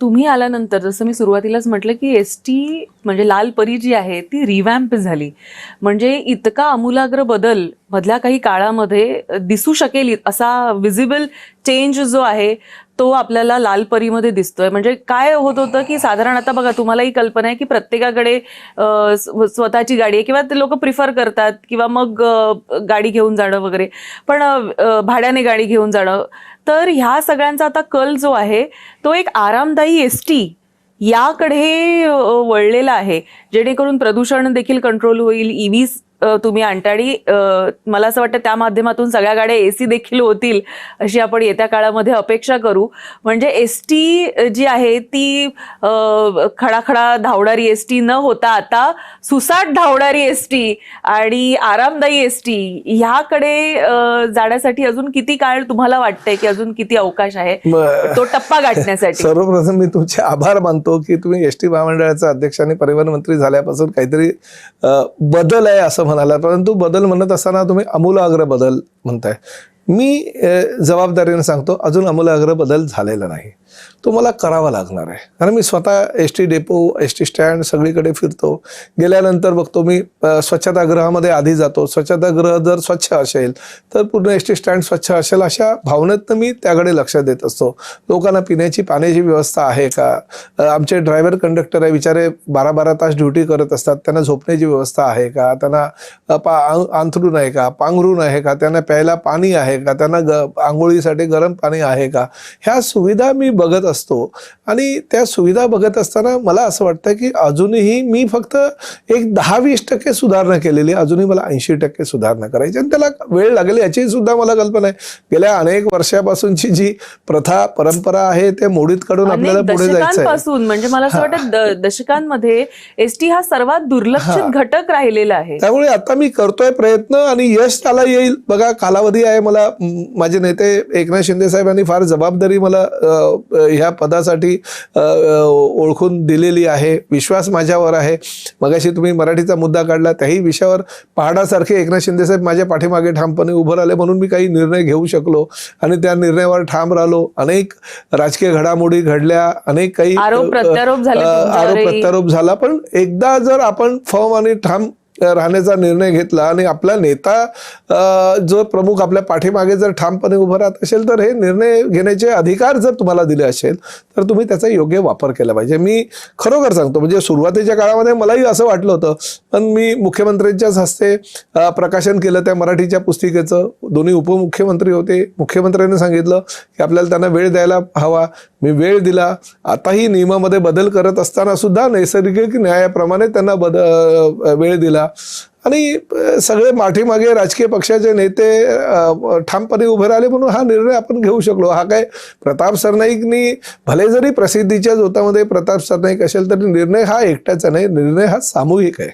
तुम्ही आल्यानंतर जसं मी सुरुवातीलाच म्हटलं की एसटी म्हणजे लाल परी जी आहे ती रिवॅम्प झाली. म्हणजे इतका आमूलाग्र बदल मधल्या काही काळामध्ये दिसू शकेल असा विजिबल चेंज जो आहे तो आपल्याला लाल परीमध्ये दिसतोय. म्हणजे काय होत होतं की साधारण आता बघा तुम्हालाही कल्पना आहे की प्रत्येकाकडे स्वतःची गाडी आहे किंवा ते लोक प्रिफर करतात किंवा मग गाडी घेऊन जाणं वगैरे, पण भाड्याने गाडी घेऊन जाणं. तर ह्या सगळ्यांचा आता कल जो आहे तो एक आरामदायी एसटी याकडे वळलेला आहे, जेणेकरून प्रदूषण देखील कंट्रोल होईल. ईव्हीज तुम्ही आणता आणि मला असं वाटतं त्या माध्यमातून सगळ्या गाड्या एसी देखील होतील अशी आपण येत्या काळामध्ये अपेक्षा करू. म्हणजे एसटी जी आहे ती खडाखडा धावणारी एसटी न होता आता सुसाट धावणारी एसटी आणि आरामदायी एसटी ह्याकडे जाण्यासाठी अजून किती काळ तुम्हाला वाटतंय की अजून किती अवकाश आहे तो टप्पा गाठण्यासाठी? सर्वप्रथम मी तुमचे आभार मानतो की तुम्ही एसटी महामंडळाचा अध्यक्ष आणि परिवहन मंत्री झाल्यापासून काहीतरी बदल आहे असं म्हणाला, परंतु बदल म्हणत असताना तुम्ही आमूलाग्र बदल म्हणताय. मी जबाबदारीने सांगतो अजून आमूलाग्र बदल झालेला नाही, तो मला करावा लागणार आहे. कारण मी स्वतः एसटी डेपो, एसटी स्टँड सगळीकडे फिरतो. गेल्यानंतर बघतो मी स्वच्छतागृहामध्ये आधी जातो. स्वच्छतागृह जर स्वच्छ असेल तर पूर्ण एसटी स्टँड स्वच्छ असेल अशा भावनेतनं मी त्याकडे लक्ष देत असतो. लोकांना पिण्याची पाण्याची व्यवस्था आहे का? आमचे ड्रायव्हर कंडक्टर आहे बिचारे 12-12 तास ड्युटी करत असतात, त्यांना झोपण्याची व्यवस्था आहे का? त्यांना अंथरूण आहे का? पांघरूण आहे का? त्यांना प्यायला पाणी आहे का? त्यांना आंघोळीसाठी गरम पाणी आहे का? ह्या सुविधा मी बघत असतो. आणि त्या सुविधा बघत असताना मला असं वाटतं की अजूनही मी फक्त एक 10-20% सुधारणा केलेली, अजूनही मला 80% सुधारणा करायची आणि त्याला वेळ लागेल याची सुद्धा मला कल्पना आहे. गेल्या अनेक वर्षापासूनची जी प्रथा परंपरा आहे ते मोडीत काढून आपल्याला पुढे जायचं आहे. म्हणजे मला असं वाटतं दशकांमध्ये एसटी हा सर्वात दुर्लक्षित घटक राहिलेला आहे. त्यामुळे आता मी करतोय प्रयत्न आणि यश त्याला येईल. बघा कालावधी आहे. मला माझे नेते एकनाथ शिंदे साहेबांनी फार जबाबदारी मला ह्या पदासाठी ओळखून दिलेली आहे. विश्वास माझ्यावर आहे. मगाशी तुम्ही मराठीचा मुद्दा काढला, त्याही विषयावर पहाडासारखे एकनाथ शिंदे साहेब माझ्या पाठीमागे ठामपणे उभं राहिले म्हणून मी काही निर्णय घेऊ शकलो आणि त्या निर्णयावर ठाम राहिलो. अनेक राजकीय घडामोडी घडल्या, अनेक काही आरोप प्रत्यारोप झाला, पण एकदा जर आपण फर्म आणि ठाम राहण्याचा निर्णय घेतला आणि आपला नेता जो प्रमुख आपल्या पाठीमागे जर ठामपणे उभं राहत असेल तर हे निर्णय घेण्याचे अधिकार जर तुम्हाला दिले असेल तर तुम्ही त्याचा योग्य वापर केला पाहिजे. मी खरोखर सांगतो, म्हणजे सुरुवातीच्या काळामध्ये मलाही असं वाटलं होतं, पण मी मुख्यमंत्र्यांच्याच हस्ते प्रकाशन केलं त्या मराठीच्या पुस्तिकेचं. दोन्ही उपमुख्यमंत्री होते. मुख्यमंत्र्यांनी सांगितलं की आपल्याला त्यांना वेळ द्यायला हवा. मी वेळ दिला. आताही नियमामध्ये बदल करत असताना सुद्धा नैसर्गिक न्यायाप्रमाणे त्यांना वेळ दिला आणि सगळे पाठीमागे राजकीय पक्षाचे नेते ठामपणे उभे राहिले म्हणून हा निर्णय आपण घेऊ शकलो. हा काय प्रताप सरनाईकनी भले जरी प्रसिद्धीच्या जोतामध्ये प्रताप सरनाईक असेल तरी निर्णय हा एकट्याचा नाही, निर्णय हा सामूहिक आहे.